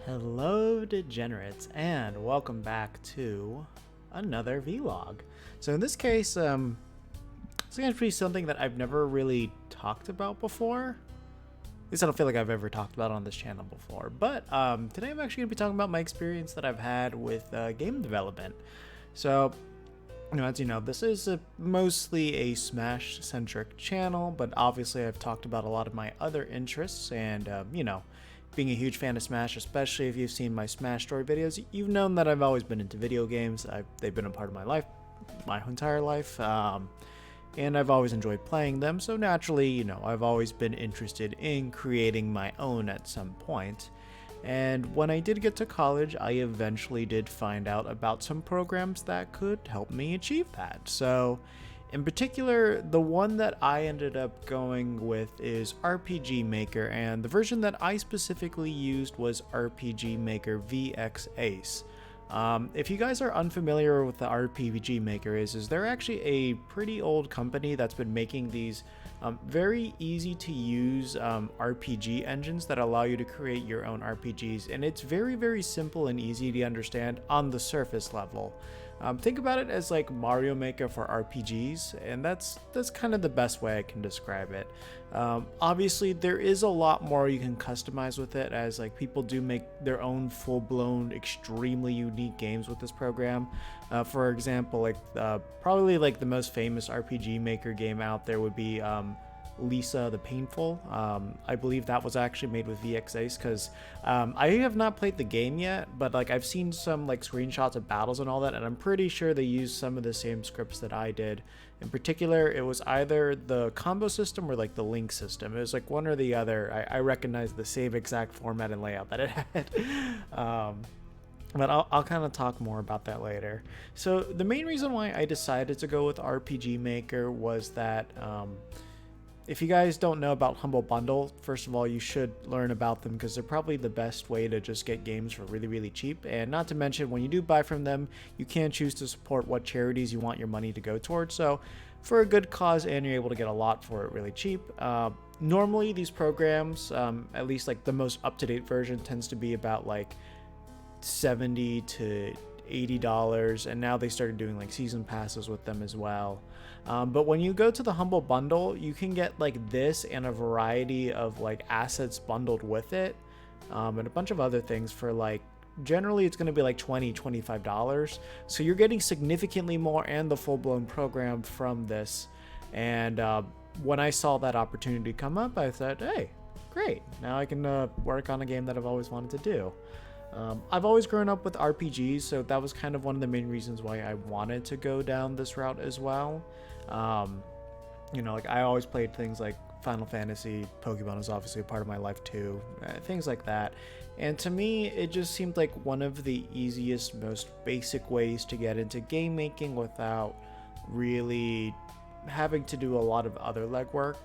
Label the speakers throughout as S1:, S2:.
S1: Hello degenerates and welcome back to another vlog. So in this case, it's going to be something that I've never really talked about before. At least I don't feel like I've ever talked about it on this channel before. But today I'm actually going to be talking about my experience that I've had with game development. So, as you know, this is mostly a Smash-centric channel, but obviously I've talked about a lot of my other interests and, being a huge fan of Smash, especially if you've seen my Smash story videos, you've known that I've always been into video games. They've been a part of my life, my entire life, and I've always enjoyed playing them. So naturally, I've always been interested in creating my own at some point. And when I did get to college, I eventually did find out about some programs that could help me achieve that. So in particular, the one that I ended up going with is RPG Maker, and the version that I specifically used was RPG Maker VXAce. If you guys are unfamiliar with the RPG Maker is they're actually a pretty old company that's been making these very easy to use RPG engines that allow you to create your own RPGs, and it's very, very simple and easy to understand on the surface level. Think about it as like Mario Maker for RPGs, and that's kind of the best way I can describe it. Obviously, there is a lot more you can customize with it, as like people do make their own full-blown, extremely unique games with this program. For example, probably like the most famous RPG Maker game out there would be Lisa the Painful. I believe that was actually made with VXAce, because I have not played the game yet, but like I've seen some like screenshots of battles and all that, and I'm pretty sure they used some of the same scripts that I did. In particular, it was either the combo system or like the link system. It was like one or the other. I recognize the same exact format and layout that it had. But I'll kind of talk more about that later. So the main reason why I decided to go with RPG Maker was that if you guys don't know about Humble Bundle, first of all, you should learn about them, because they're probably the best way to just get games for really, really cheap. And not to mention, when you do buy from them, you can choose to support what charities you want your money to go towards. So for a good cause, and you're able to get a lot for it really cheap. Normally, these programs, at least like the most up-to-date version, tends to be about like $70 to $80, and now they started doing like season passes with them as well. But when you go to the Humble Bundle, you can get like this and a variety of like assets bundled with it, and a bunch of other things for like, generally it's going to be like $20-$25. So you're getting significantly more and the full-blown program from this. And when I saw that opportunity come up, I thought, hey, great, now I can work on a game that I've always wanted to do. I've always grown up with RPGs, so that was kind of one of the main reasons why I wanted to go down this route as well. Like I always played things like Final Fantasy, Pokemon is obviously a part of my life too, things like that. And to me, it just seemed like one of the easiest, most basic ways to get into game making without really having to do a lot of other legwork.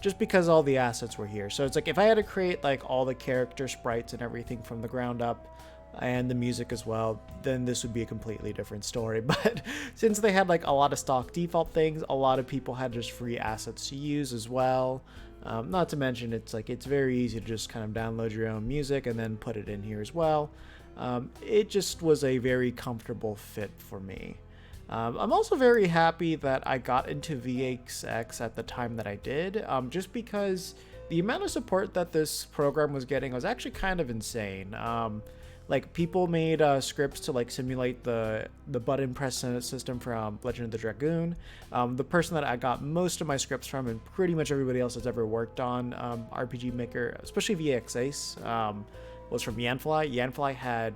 S1: Just because all the assets were here. So it's like if I had to create like all the character sprites and everything from the ground up, and the music as well, then this would be a completely different story. But since they had like a lot of stock default things, a lot of people had just free assets to use as well. Not to mention, it's very easy to just kind of download your own music and then put it in here as well. It just was a very comfortable fit for me. I'm also very happy that I got into VXX at the time that I did, just because the amount of support that this program was getting was actually kind of insane. Like people made scripts to like simulate the button press system from Legend of the Dragoon. The person that I got most of my scripts from, and pretty much everybody else that's ever worked on RPG Maker, especially VXAce, was from Yanfly. Yanfly had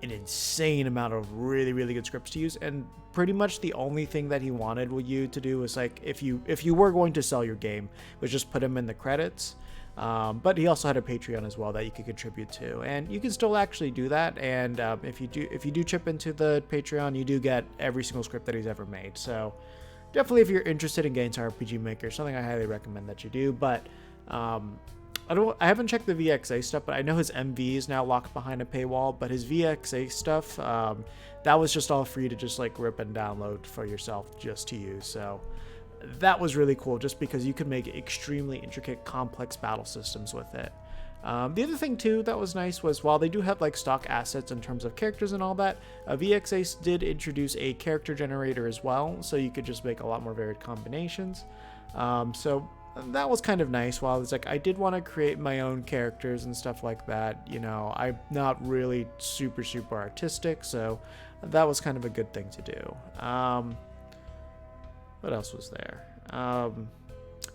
S1: an insane amount of really, really good scripts to use, and pretty much the only thing that he wanted you to do was like, if you were going to sell your game, was just put him in the credits. But he also had a Patreon as well that you could contribute to, and you can still actually do that. And if you do chip into the Patreon, you do get every single script that he's ever made. So definitely, if you're interested in getting to RPG Maker, something I highly recommend that you do. But I haven't checked the VXA stuff, but I know his MV is now locked behind a paywall. But his VXA stuff, that was just all free to just like rip and download for yourself just to use. So that was really cool, just because you could make extremely intricate, complex battle systems with it. The other thing too that was nice was while they do have like stock assets in terms of characters and all that, VXAce did introduce a character generator as well, so you could just make a lot more varied combinations. So that was kind of nice. While it's like I did want to create my own characters and stuff like that, you know, I'm not really super artistic, so that was kind of a good thing to do. What else was there?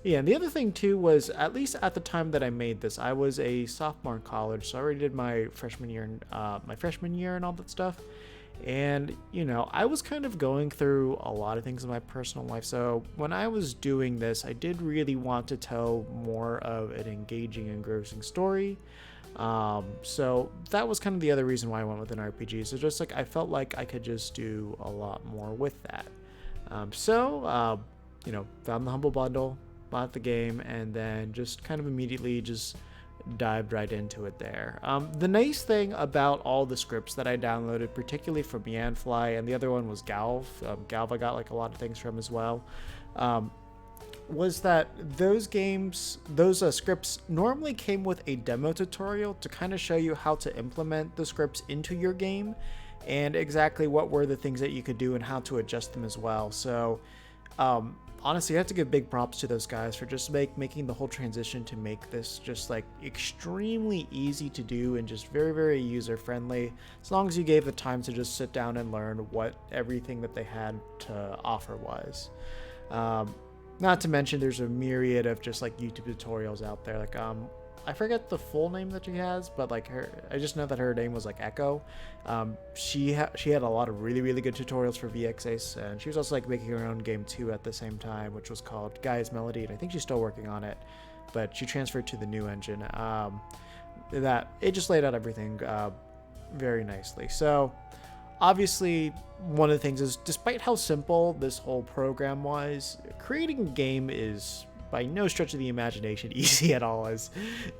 S1: Yeah, and the other thing too was, at least at the time that I made this, I was a sophomore in college, so I already did my freshman year and all that stuff. And you know, I was kind of going through a lot of things in my personal life. So when I was doing this, I did really want to tell more of an engaging, engrossing story. So that was kind of the other reason why I went with an RPG. So just like I felt like I could just do a lot more with that. You know, found the Humble Bundle, bought the game, and then just kind of immediately just dived right into it there. The nice thing about all the scripts that I downloaded, particularly from Yanfly, and the other one was Galv. Galv I got like a lot of things from as well, was that those scripts normally came with a demo tutorial to kind of show you how to implement the scripts into your game and exactly what were the things that you could do and how to adjust them as well. So honestly, I have to give big props to those guys for just making the whole transition to make this just like extremely easy to do and just very user friendly, as long as you gave the time to just sit down and learn what everything that they had to offer was. Not to mention there's a myriad of just like YouTube tutorials out there. Like I forget the full name that she has, but like I just know that her name was like Echo. She had a lot of really good tutorials for VXAce, and she was also like making her own game too at the same time, which was called Guy's Melody, and I think she's still working on it, but she transferred to the new engine. That it just laid out everything very nicely. So obviously, one of the things is, despite how simple this whole program was, creating a game is by no stretch of the imagination easy at all, as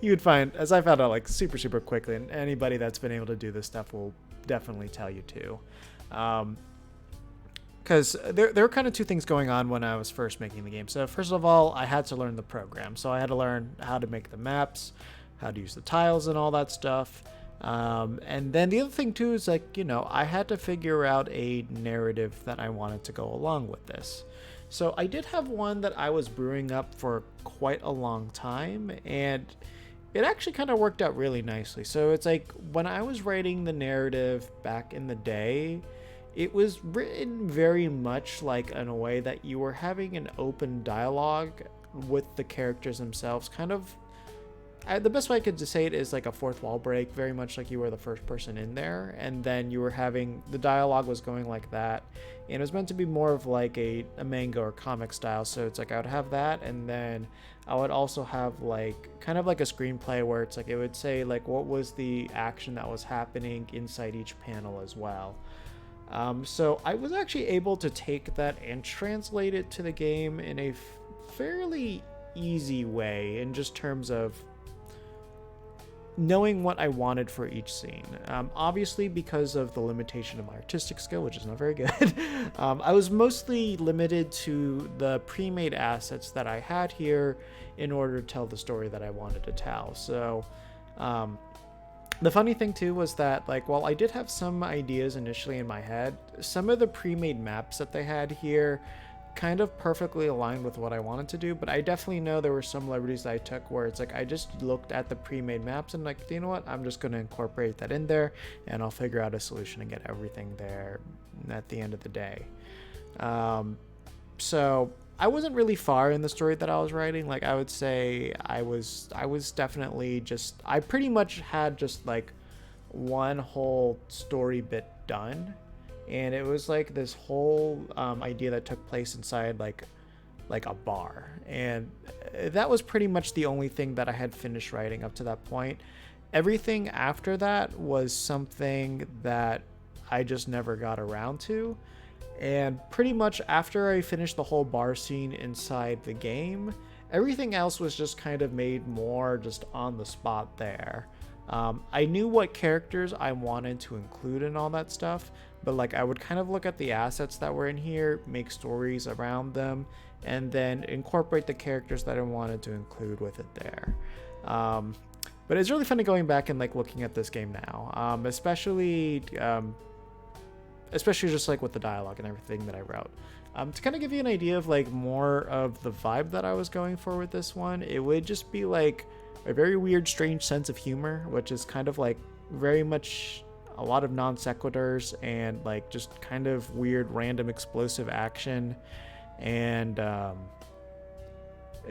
S1: you would find, as I found out like super quickly, and anybody that's been able to do this stuff will definitely tell you too. Because there were kind of two things going on when I was first making the game. So first of all, I had to learn the program. So I had to learn how to make the maps, how to use the tiles and all that stuff. And then the other thing too is like, you know, I had to figure out a narrative that I wanted to go along with this. So I did have one that I was brewing up for quite a long time, and it actually kind of worked out really nicely. So it's like when I was writing the narrative back in the day, it was written very much like in a way that you were having an open dialogue with the characters themselves. Kind of, the best way I could say it is like a fourth wall break, very much like you were the first person in there, and then you were having, the dialogue was going like that, and it was meant to be more of like a manga or comic style. So it's like I would have that, and then I would also have like kind of like a screenplay where it's like it would say like what was the action that was happening inside each panel as well. So I was actually able to take that and translate it to the game in a fairly easy way, in just terms of knowing what I wanted for each scene. Obviously, because of the limitation of my artistic skill, which is not very good, I was mostly limited to the pre-made assets that I had here in order to tell the story that I wanted to tell. So the funny thing too was that, like, while I did have some ideas initially in my head, some of the pre-made maps that they had here kind of perfectly aligned with what I wanted to do, but I definitely know there were some liberties that I took where it's like I just looked at the pre-made maps and like, you know what, I'm just going to incorporate that in there and I'll figure out a solution and get everything there at the end of the day. So I wasn't really far in the story that I was writing. Like, I would say I was definitely just, I pretty much had just like one whole story bit done. And it was like this whole idea that took place inside like a bar, and that was pretty much the only thing that I had finished writing up to that point. Everything after that was something that I just never got around to, and pretty much after I finished the whole bar scene inside the game, everything else was just kind of made more just on the spot there. I knew what characters I wanted to include in all that stuff, but like I would kind of look at the assets that were in here, make stories around them, and then incorporate the characters that I wanted to include with it there. But it's really funny going back and like looking at this game now, especially just like with the dialogue and everything that I wrote. To kind of give you an idea of like more of the vibe that I was going for with this one, it would just be like a very weird, strange sense of humor, which is kind of like very much a lot of non sequiturs and like just kind of weird, random, explosive action, and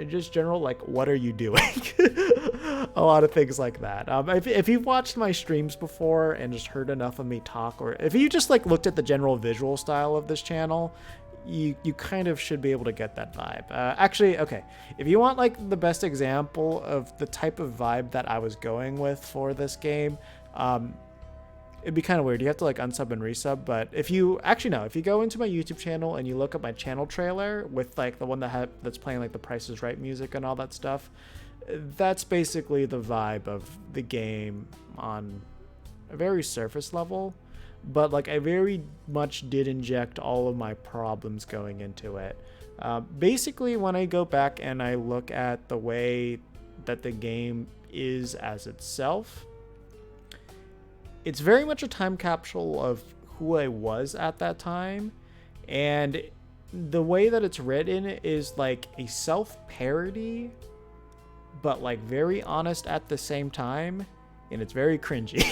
S1: just general like, what are you doing? A lot of things like that. If you've watched my streams before and just heard enough of me talk, or if you just like looked at the general visual style of this channel, you kind of should be able to get that vibe. Actually, okay, if you want like the best example of the type of vibe that I was going with for this game, it'd be kind of weird. You have to like unsub and resub, but if you go into my YouTube channel and you look at my channel trailer with like the one that's playing like the Price is Right music and all that stuff, that's basically the vibe of the game on a very surface level. But like I very much did inject all of my problems going into it. Basically, when I go back and I look at the way that the game is as itself, it's very much a time capsule of who I was at that time. And the way that it's written is like a self-parody, but like very honest at the same time. And it's very cringy.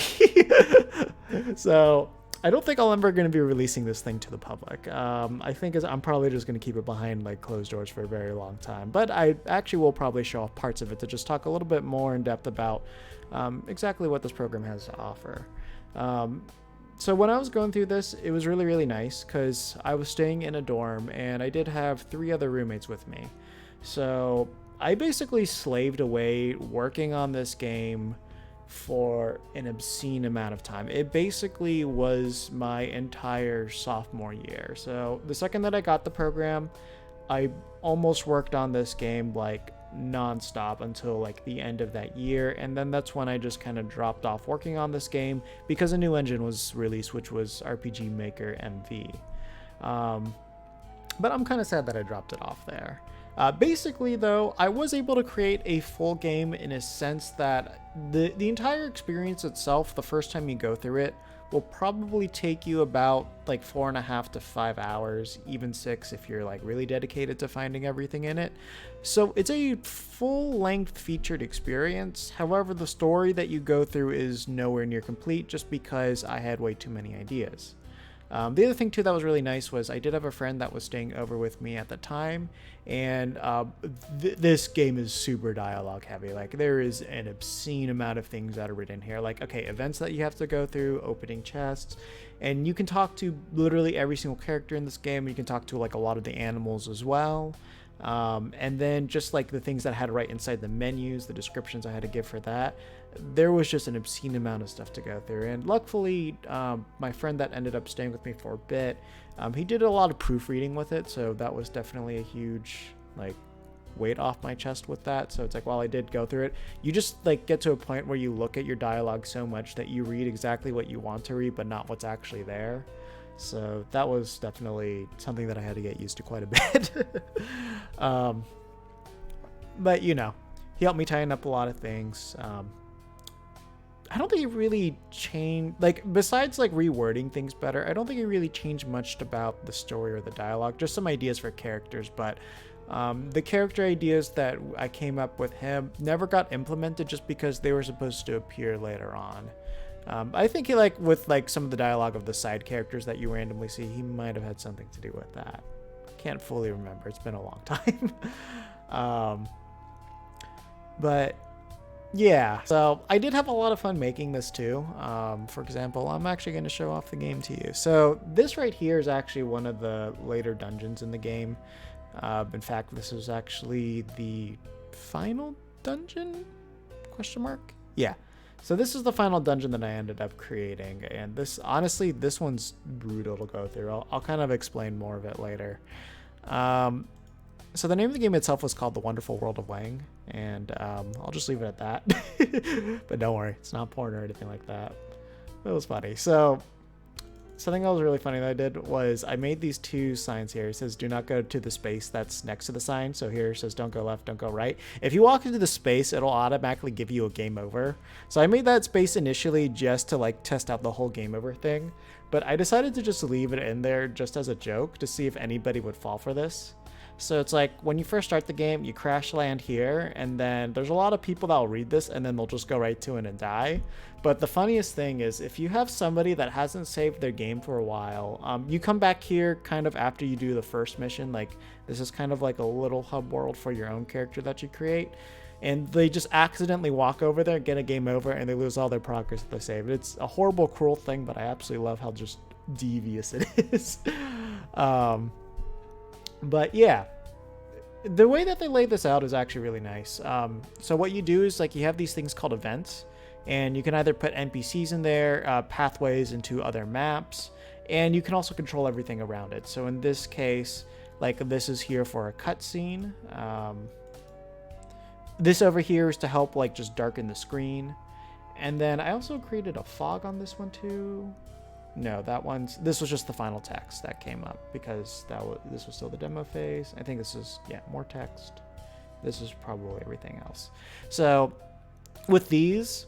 S1: So I don't think I'm ever going to be releasing this thing to the public. I think I'm probably just going to keep it behind like closed doors for a very long time. But I actually will probably show off parts of it to just talk a little bit more in depth about exactly what this program has to offer. So when I was going through this, it was really, really nice because I was staying in a dorm and I did have 3 other roommates with me. So I basically slaved away working on this game for an obscene amount of time. It basically was my entire sophomore year. So the second that I got the program, I almost worked on this game like non-stop until like the end of that year, and then that's when I just kind of dropped off working on this game because a new engine was released, which was RPG Maker MV. But I'm kind of sad that I dropped it off there. Basically, though, I was able to create a full game in a sense that the entire experience itself, the first time you go through it, will probably take you about like 4.5 to 5 hours, even 6 if you're like really dedicated to finding everything in it. So it's a full-length featured experience. However, the story that you go through is nowhere near complete just because I had way too many ideas. The other thing too that was really nice was I did have a friend that was staying over with me at the time, and this game is super dialogue heavy. Like there is an obscene amount of things that are written here. Like, okay, events that you have to go through, opening chests, and you can talk to literally every single character in this game. You can talk to like a lot of the animals as well. And then just like the things that I had to write inside the menus, the descriptions I had to give for that, there was just an obscene amount of stuff to go through. And luckily, my friend that ended up staying with me for a bit, he did a lot of proofreading with it, so that was definitely a huge like weight off my chest with that. So it's like, while I did go through it, you just like get to a point where you look at your dialogue so much that you read exactly what you want to read but not what's actually there. So that was definitely something that I had to get used to quite a bit. But you know, he helped me tighten up a lot of things. I don't think he really changed, like, besides like rewording things better, I don't think he really changed much about the story or the dialogue, just some ideas for characters. But the character ideas that I came up with him never got implemented just because they were supposed to appear later on. I think he, like, with like some of the dialogue of the side characters that you randomly see, he might have had something to do with that. Can't fully remember, it's been a long time. But yeah, so I did have a lot of fun making this too. For example, I'm actually going to show off the game to you. So this right here is actually one of the later dungeons in the game. In fact, this is actually the final dungeon? Question mark? Yeah. So this is the final dungeon that I ended up creating, and this, honestly, this one's brutal to go through. I'll kind of explain more of it later. So the name of the game itself was called The Wonderful World of Wang, and I'll just leave it at that. But don't worry, it's not porn or anything like that. It was funny. So something that was really funny that I did was I made these two signs here. It says do not go to the space that's next to the sign. So here it says don't go left, don't go right. If you walk into the space, it'll automatically give you a game over. So I made that space initially just to like test out the whole game over thing. But I decided to just leave it in there just as a joke to see if anybody would fall for this. So it's like when you first start the game, you crash land here, and then there's a lot of people that will read this and then they'll just go right to it and die. But the funniest thing is if you have somebody that hasn't saved their game for a while, you come back here kind of after you do the first mission. Like this is kind of like a little hub world for your own character that you create. And they just accidentally walk over there, get a game over, and they lose all their progress that they saved. It's a horrible, cruel thing, but I absolutely love how just devious it is. But yeah, the way that they lay this out is actually really nice. So what you do is like you have these things called events, and you can either put NPCs in there, pathways into other maps, and you can also control everything around it. So in this case, like this is here for a cutscene. This over here is to help like just darken the screen. And then I also created a fog on this one too. No, this was just the final text that came up because this was still the demo phase. I think this is, yeah, more text. This is probably everything else. So with these,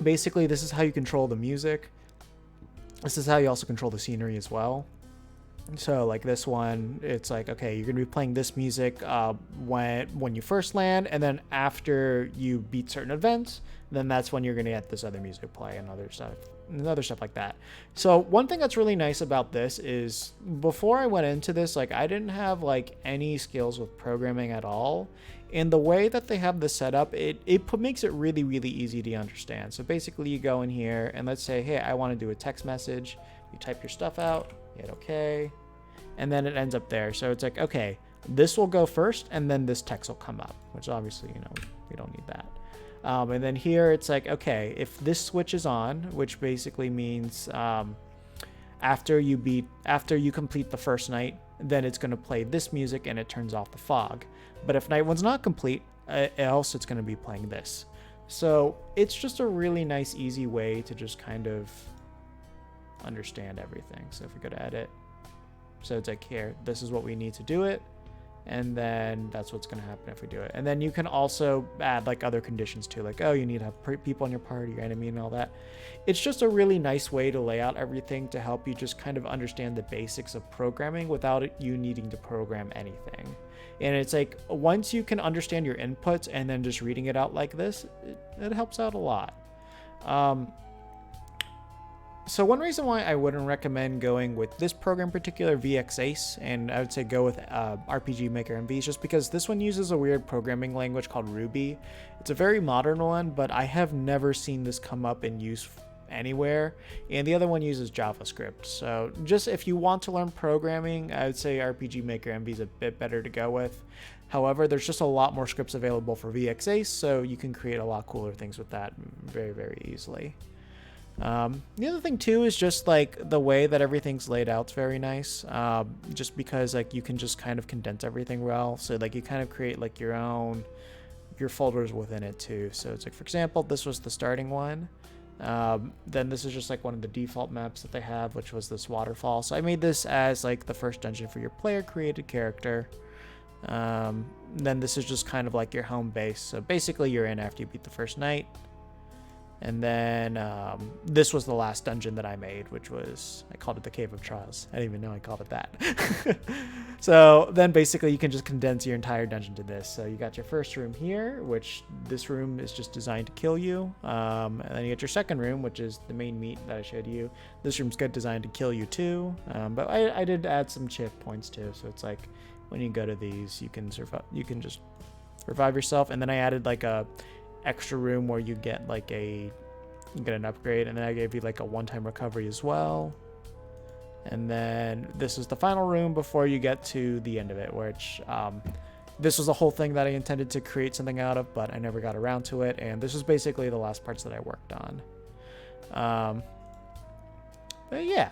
S1: basically this is how you control the music. This is how you also control the scenery as well. So like this one, it's like, okay, you're gonna be playing this music when you first land, and then after you beat certain events, then that's when you're gonna get this other music play and other stuff like that. So one thing that's really nice about this is before I went into this, like I didn't have like any skills with programming at all. And the way that they have this set up, it makes it really, really easy to understand. So basically you go in here and let's say, hey, I want to do a text message. You type your stuff out, hit okay, and then it ends up there. So it's like, okay, this will go first and then this text will come up, which obviously, you know, we don't need that. And then here it's like, okay, if this switch is on, which basically means after you complete the first night, then it's going to play this music and it turns off the fog. But if night one's not complete, else it's going to be playing this. So it's just a really nice, easy way to just kind of understand everything. So if we go to edit, so it's like here, this is what we need to do it. And then that's what's going to happen if we do it. And then you can also add like other conditions too, like, oh, you need to have people in your party, your enemy, and all that. It's just a really nice way to lay out everything to help you just kind of understand the basics of programming without you needing to program anything. And it's like once you can understand your inputs and then just reading it out like this, it helps out a lot. So one reason why I wouldn't recommend going with this program particular VXAce, and I would say go with RPG Maker MV, is just because this one uses a weird programming language called Ruby. It's a very modern one, but I have never seen this come up in use anywhere. And the other one uses JavaScript. So just if you want to learn programming, I would say RPG Maker MV is a bit better to go with. However, there's just a lot more scripts available for VXAce, so you can create a lot cooler things with that very, very easily. The other thing too is just like the way that everything's laid out is very nice, just because like you can just kind of condense everything well. So like you kind of create like your folders within it too. So it's like, for example, this was the starting one. Then this is just like one of the default maps that they have, which was this waterfall. So I made this as like the first dungeon for your player created character. Then this is just kind of like your home base. So basically you're in after you beat the first night. And then this was the last dungeon that I made, which was, I called it the Cave of Trials. I didn't even know I called it that. So then basically you can just condense your entire dungeon to this. So you got your first room here, which this room is just designed to kill you. And then you get your second room, which is the main meat that I showed you. This room's good, designed to kill you too. But I did add some checkpoints too. So it's like when you go to these, you can just revive yourself. And then I added like a extra room where you get an upgrade, and then I gave you like a one-time recovery as well. And then this is the final room before you get to the end of it, which this was a whole thing that I intended to create something out of, but I never got around to it, and this was basically the last parts that I worked on. But yeah,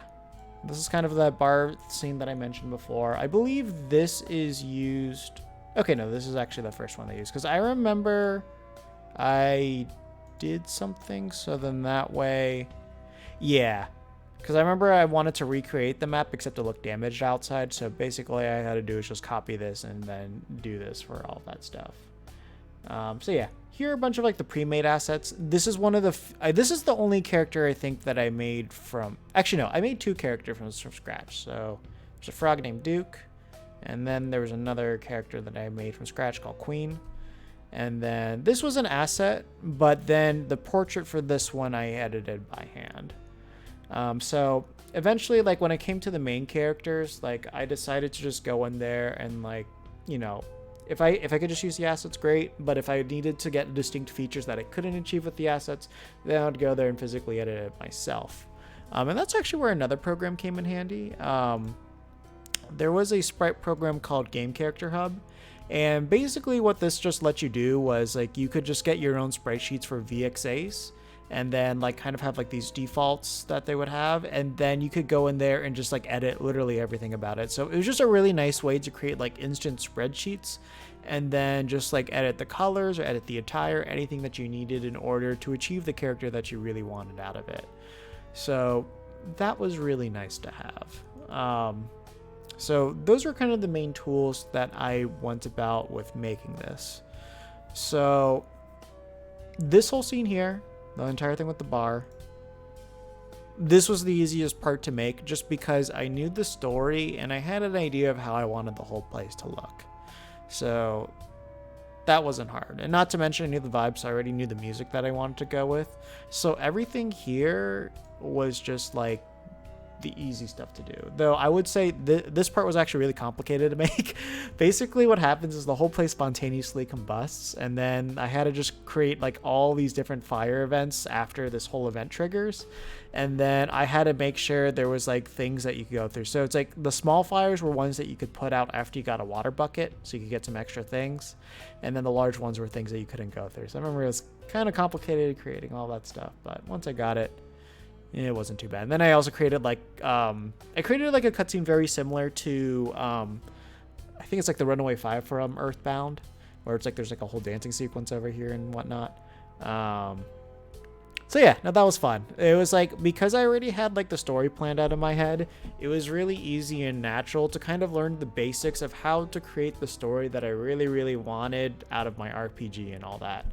S1: this is kind of that bar scene that I mentioned before. I believe this is used, okay, no, this is actually the first one they used, because I remember I did something, so then that way, yeah, Because I remember I wanted to recreate the map, except it looked damaged outside. So basically, I had to do is just copy this and then do this for all that stuff. So yeah, here are a bunch of like the pre-made assets. This is one of the. This is the only character I think that I made from. Actually, no, I made 2 characters from scratch. So there's a frog named Duke, and then there was another character that I made from scratch called Queen. And then this was an asset, but then the portrait for this one I edited by hand. So eventually, like when it came to the main characters, like I decided to just go in there and like, you know, if I could just use the assets, great. But if I needed to get distinct features that I couldn't achieve with the assets, then I'd go there and physically edit it myself. And that's actually where another program came in handy. There was a sprite program called Game Character Hub. And basically what this just let you do was like you could just get your own sprite sheets for VXAce and then like kind of have like these defaults that they would have, and then you could go in there and just like edit literally everything about it. So it was just a really nice way to create like instant spreadsheets and then just like edit the colors or edit the attire, anything that you needed in order to achieve the character that you really wanted out of it. So that was really nice to have. So those were kind of the main tools that I went about with making this. So this whole scene here, the entire thing with the bar, this was the easiest part to make just because I knew the story and I had an idea of how I wanted the whole place to look. So that wasn't hard. And not to mention I knew the vibes, so I already knew the music that I wanted to go with. So everything here was just like the easy stuff to do, though I would say this part was actually really complicated to make. Basically what happens is the whole place spontaneously combusts, and then I had to just create like all these different fire events after this whole event triggers, and then I had to make sure there was like things that you could go through. So it's like the small fires were ones that you could put out after you got a water bucket so you could get some extra things, and then the large ones were things that you couldn't go through. So I remember it was kind of complicated creating all that stuff, but once I got it, it wasn't too bad. And then I also created like a cutscene very similar to I think it's like the Runaway 5 from Earthbound, where it's like there's like a whole dancing sequence over here and whatnot. So yeah, no, that was fun. It was like, because I already had like the story planned out in my head, it was really easy and natural to kind of learn the basics of how to create the story that I really, really wanted out of my RPG and all that.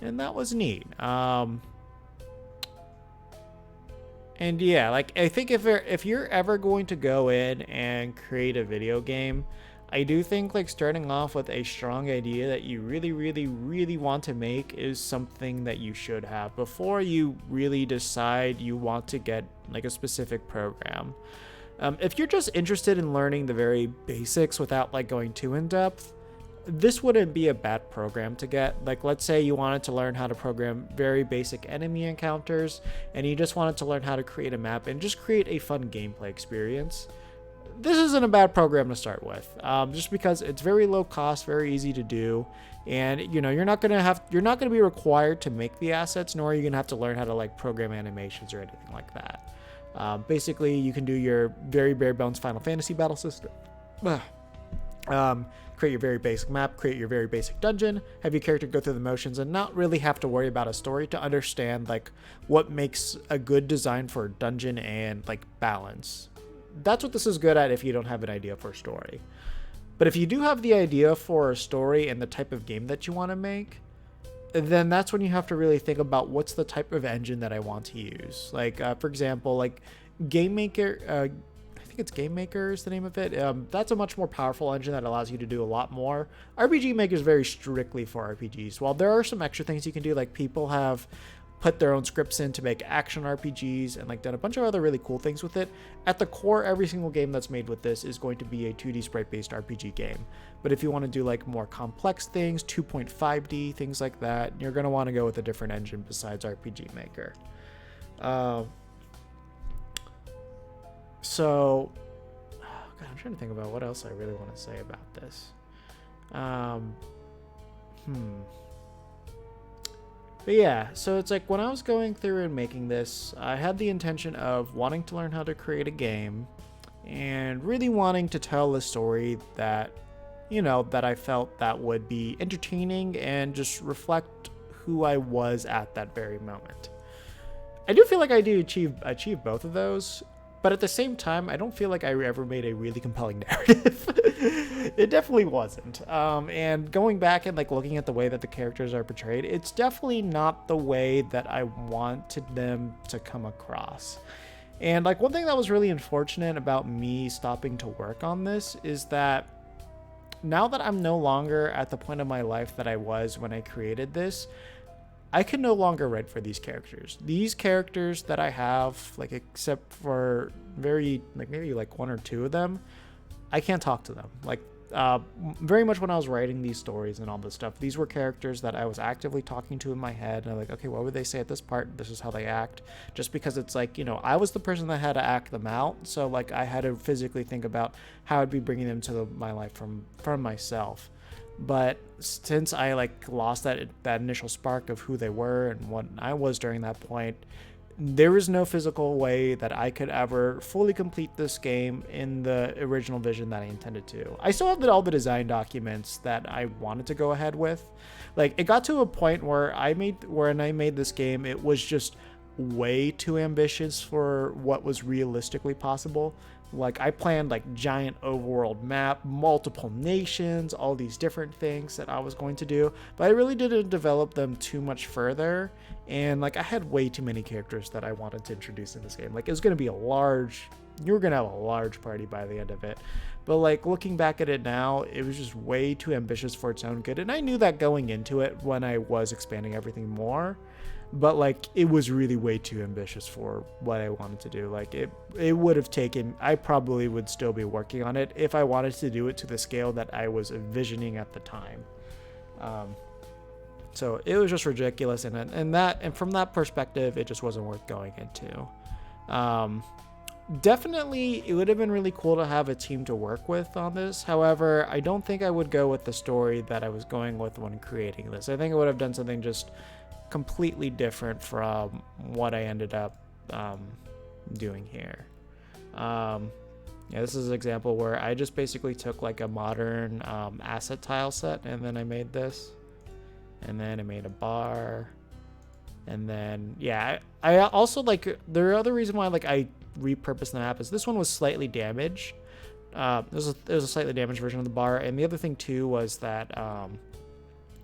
S1: And that was neat. And yeah, like I think if you're ever going to go in and create a video game, I do think like starting off with a strong idea that you really, really, really want to make is something that you should have before you really decide you want to get like a specific program. If you're just interested in learning the very basics without like going too in depth, this wouldn't be a bad program to get. Like, let's say you wanted to learn how to program very basic enemy encounters, and you just wanted to learn how to create a map and just create a fun gameplay experience. This isn't a bad program to start with, just because it's very low cost, very easy to do, and you know you're not gonna be required to make the assets, nor are you gonna have to learn how to like program animations or anything like that. Basically, you can do your very bare bones Final Fantasy battle system. Create your very basic map, create your very basic dungeon, have your character go through the motions, and not really have to worry about a story to understand like what makes a good design for a dungeon and like balance. That's what this is good at if you don't have an idea for a story. But if you do have the idea for a story and the type of game that you want to make, then that's when you have to really think about what's the type of engine that I want to use. Like, for example, like Game Maker, it's Game Maker is the name of it. That's a much more powerful engine that allows you to do a lot more. RPG Maker is very strictly for RPGs. While there are some extra things you can do, like people have put their own scripts in to make action RPGs and like done a bunch of other really cool things with it. At the core, every single game that's made with this is going to be a 2D sprite-based RPG game. But if you want to do like more complex things, 2.5D, things like that, you're going to want to go with a different engine besides RPG Maker. So, God, I'm trying to think about what else I really want to say about this. But yeah, so it's like when I was going through and making this, I had the intention of wanting to learn how to create a game and really wanting to tell a story that, you know, that I felt that would be entertaining and just reflect who I was at that very moment. I do feel like I do achieve both of those, but at the same time, I don't feel like I ever made a really compelling narrative. It definitely wasn't. And going back and like looking at the way that the characters are portrayed, it's definitely not the way that I wanted them to come across. And like one thing that was really unfortunate about me stopping to work on this is that now that I'm no longer at the point of my life that I was when I created this, I can no longer write for these characters. These characters that I have, like except for maybe like one or two of them, I can't talk to them. Like very much when I was writing these stories and all this stuff, these were characters that I was actively talking to in my head. And I'm like, okay, what would they say at this part? This is how they act. Just because it's like, I was the person that had to act them out. So like I had to physically think about how I'd be bringing them to my life from myself. But since I like lost that initial spark of who they were and what I was during that point, there was no physical way that I could ever fully complete this game in the original vision that I intended to. I still have all the design documents that I wanted to go ahead with. Like it got to a point where when I made this game, it was just way too ambitious for what was realistically possible. Like I planned like giant overworld map, multiple nations, all these different things that I was going to do, but I really didn't develop them too much further. And like I had way too many characters that I wanted to introduce in this game. Like it was going to be you were going to have a large party by the end of it. But like looking back at it now, it was just way too ambitious for its own good. And I knew that going into it when I was expanding everything more. But like it was really way too ambitious for what I wanted to do. Like it would have taken, I probably would still be working on it if I wanted to do it to the scale that I was envisioning at the time. So it was just ridiculous, and from that perspective, it just wasn't worth going into. Definitely, it would have been really cool to have a team to work with on this. However, I don't think I would go with the story that I was going with when creating this. I think I would have done something just completely different from what I ended up doing here. This is an example where I just basically took like a modern asset tile set, and then I made this, and then I made a bar, and then I also like the other reason why like I repurposed the map is this one was slightly damaged. There's a slightly damaged version of the bar, and the other thing too was that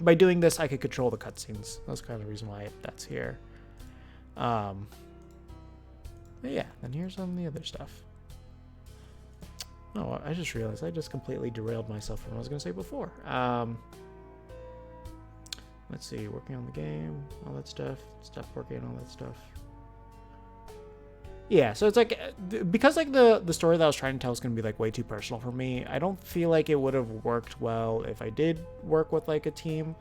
S1: by doing this, I could control the cutscenes. That's kind of the reason why that's here. But yeah, then here's some of the other stuff. Oh, I just realized I just completely derailed myself from what I was going to say before. Let's see, working on the game, all that stuff. Stop working on all that stuff. Yeah, so it's like, because like the story that I was trying to tell is going to be like way too personal for me, I don't feel like it would have worked well if I did work with like a team.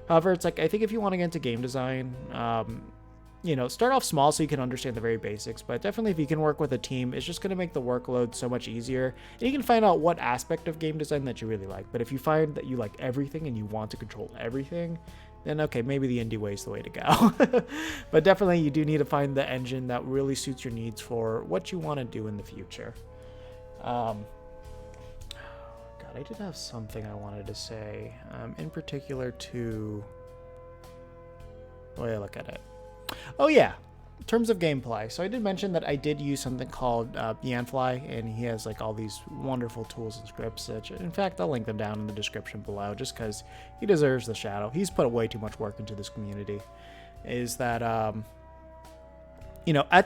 S1: However, it's like, I think if you want to get into game design, start off small so you can understand the very basics, but definitely if you can work with a team, it's just going to make the workload so much easier. And you can find out what aspect of game design that you really like. But if you find that you like everything and you want to control everything, then okay, maybe the indie way is the way to go. But definitely you do need to find the engine that really suits your needs for what you want to do in the future. God, I did have something I wanted to say, in particular to the way I look at it. Oh yeah, in terms of gameplay. So I did mention that I did use something called Yanfly, and he has like all these wonderful tools and scripts. Which, in fact, I'll link them down in the description below, just because he deserves the shadow. He's put way too much work into this community. Is that at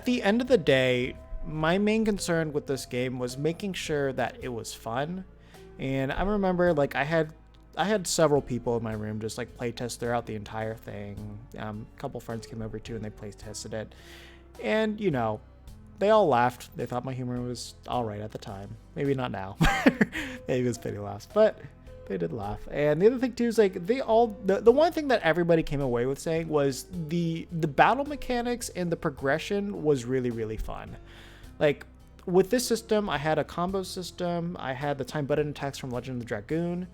S1: the end of the day, my main concern with this game was making sure that it was fun. And I remember like I had several people in my room just like play test throughout the entire thing. A couple friends came over too and they play tested it. And, they all laughed. They thought my humor was all right at the time. Maybe not now. Maybe it was pity laughs, but they did laugh. And the other thing too is like the one thing that everybody came away with saying was the battle mechanics and the progression was really, really fun. Like, with this system, I had a combo system. I had the time button attacks from Legend of the Dragoon.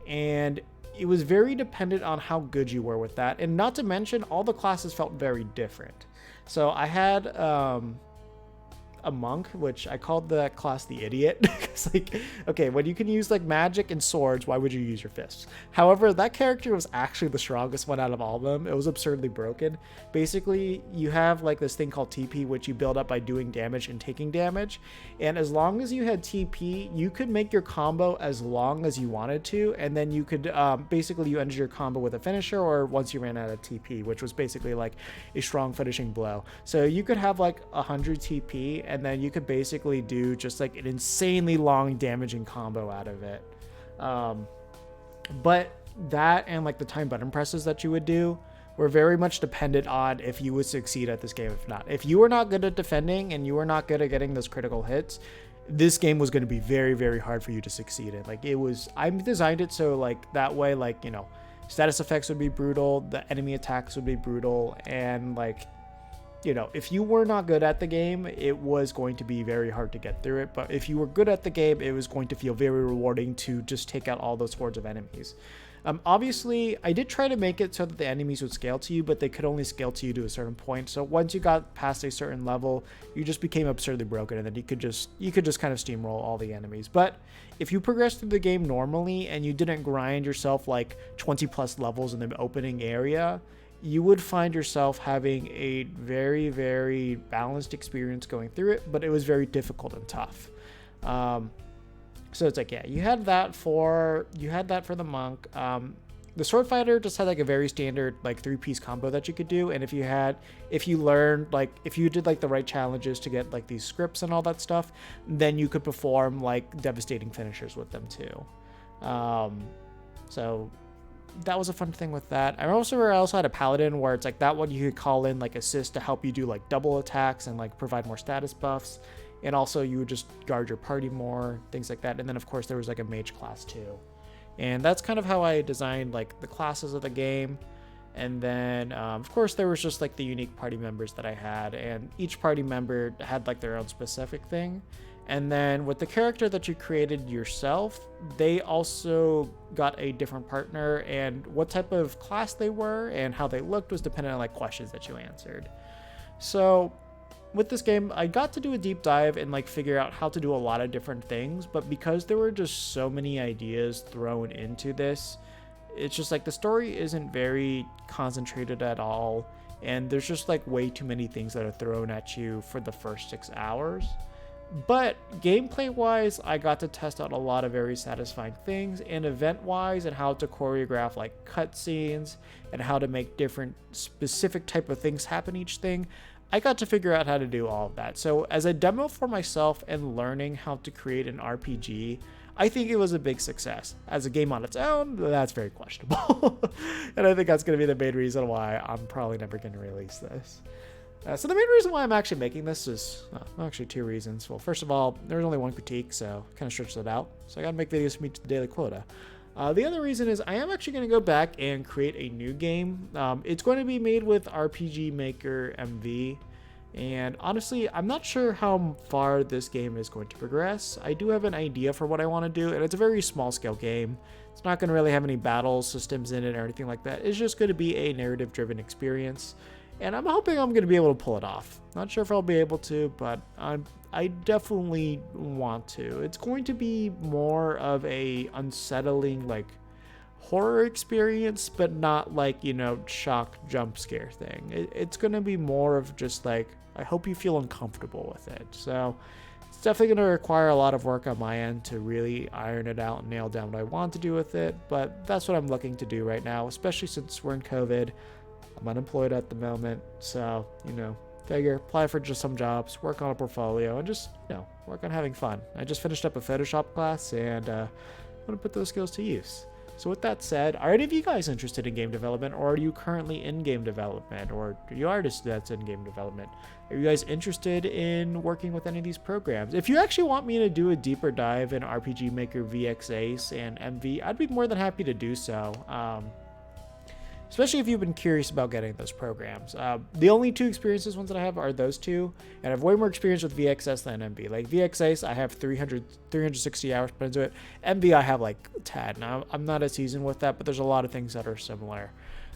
S1: And it was very dependent on how good you were with that. And not to mention, all the classes felt very different. So I had a monk, which I called the class the idiot. It's like, okay, when you can use like magic and swords, why would you use your fists? However, that character was actually the strongest one out of all of them. It was absurdly broken. Basically, you have like this thing called TP, which you build up by doing damage and taking damage. And as long as you had TP, you could make your combo as long as you wanted to. And then you could, basically you ended your combo with a finisher, or once you ran out of TP, which was basically like a strong finishing blow. So you could have like 100 TP, and then you could basically do just like an insanely long damaging combo out of it. But that and like the time button presses that you would do were very much dependent on if you would succeed at this game. If not, if you were not good at defending and you were not good at getting those critical hits, this game was going to be very, very hard for you to succeed in. Like, it was, I designed it so like that way, like, you know, status effects would be brutal, the enemy attacks would be brutal, and like, you know, if you were not good at the game, it was going to be very hard to get through it. But if you were good at the game, it was going to feel very rewarding to just take out all those hordes of enemies. Obviously, I did try to make it so that the enemies would scale to you, but they could only scale to you to a certain point. So once you got past a certain level, you just became absurdly broken, and then you could just kind of steamroll all the enemies. But if you progressed through the game normally and you didn't grind yourself like 20 plus levels in the opening area, you would find yourself having a very, very balanced experience going through it, but it was very difficult and tough. So it's like, yeah, you had that for the monk. The sword fighter just had like a very standard like 3-piece combo that you could do, and if you did like the right challenges to get like these scripts and all that stuff, then you could perform like devastating finishers with them too. So that was a fun thing with that. I also had a paladin where it's like that one you could call in like assist to help you do like double attacks and like provide more status buffs. And also you would just guard your party more, things like that. And then of course there was like a mage class too. And that's kind of how I designed like the classes of the game. And then of course there was just like the unique party members that I had, and each party member had like their own specific thing. And then with the character that you created yourself, they also got a different partner, and what type of class they were and how they looked was dependent on like questions that you answered. So with this game, I got to do a deep dive and like figure out how to do a lot of different things, but because there were just so many ideas thrown into this, it's just like the story isn't very concentrated at all, and there's just like way too many things that are thrown at you for the first 6 hours. But gameplay wise, I got to test out a lot of very satisfying things, and event wise, and how to choreograph like cutscenes and how to make different specific type of things happen each thing, I got to figure out how to do all of that. So as a demo for myself and learning how to create an RPG, I think it was a big success. As a game on its own, that's very questionable. And I think that's going to be the main reason why I'm probably never going to release this. So the main reason why I'm actually making this is actually 2 reasons. Well, first of all, there's only 1 critique, so kind of stretched it out. So I got to make videos to meet the daily quota. The other reason is I am actually going to go back and create a new game. It's going to be made with RPG Maker MV. And honestly, I'm not sure how far this game is going to progress. I do have an idea for what I want to do, and it's a very small scale game. It's not going to really have any battle systems in it or anything like that. It's just going to be a narrative driven experience. And I'm hoping I'm going to be able to pull it off. Not sure if I'll be able to, but I definitely want to. It's going to be more of a unsettling, like, horror experience, but not like, you know, shock jump scare thing. It's going to be more of just like, I hope you feel uncomfortable with it. So it's definitely going to require a lot of work on my end to really iron it out and nail down what I want to do with it. But that's what I'm looking to do right now, especially since we're in COVID. I'm unemployed at the moment, so, you know, figure apply for just some jobs, work on a portfolio, and just, you know, work on having fun. I just finished up a Photoshop class, and I want to put those skills to use. So with that said, are any of you guys interested in game development, or are you currently in game development, or are you artists that's in game development? Are you guys interested in working with any of these programs? If you actually want me to do a deeper dive in RPG Maker VXAce and MV, I'd be more than happy to do so. Especially if you've been curious about getting those programs. The only 2 experiences ones that I have are those 2, and I have way more experience with VXS than MV. Like VXAce, I have 360 hours put into it. MV, I have like 10. Now, I'm not as seasoned with that, but there's a lot of things that are similar.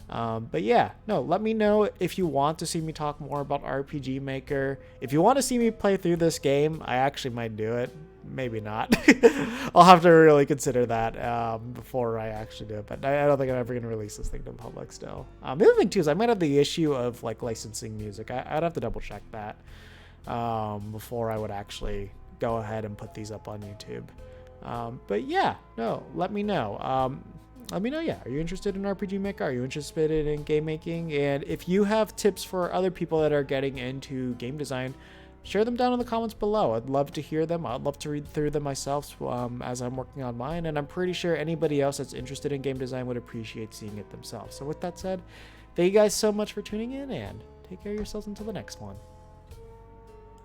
S1: But yeah, no, let me know if you want to see me talk more about RPG Maker. If you want to see me play through this game, I actually might do it. Maybe not. I'll have to really consider that before I actually do it. But I don't think I'm ever going to release this thing to the public still. The other thing, too, is I might have the issue of like licensing music. I'd have to double check that before I would actually go ahead and put these up on YouTube. But yeah, no, let me know. Let me know, yeah, are you interested in RPG Maker? Are you interested in game making? And if you have tips for other people that are getting into game design, share them down in the comments below. I'd love to hear them. I'd love to read through them myself as I'm working on mine. And I'm pretty sure anybody else that's interested in game design would appreciate seeing it themselves. So with that said, thank you guys so much for tuning in, and take care of yourselves until the next one.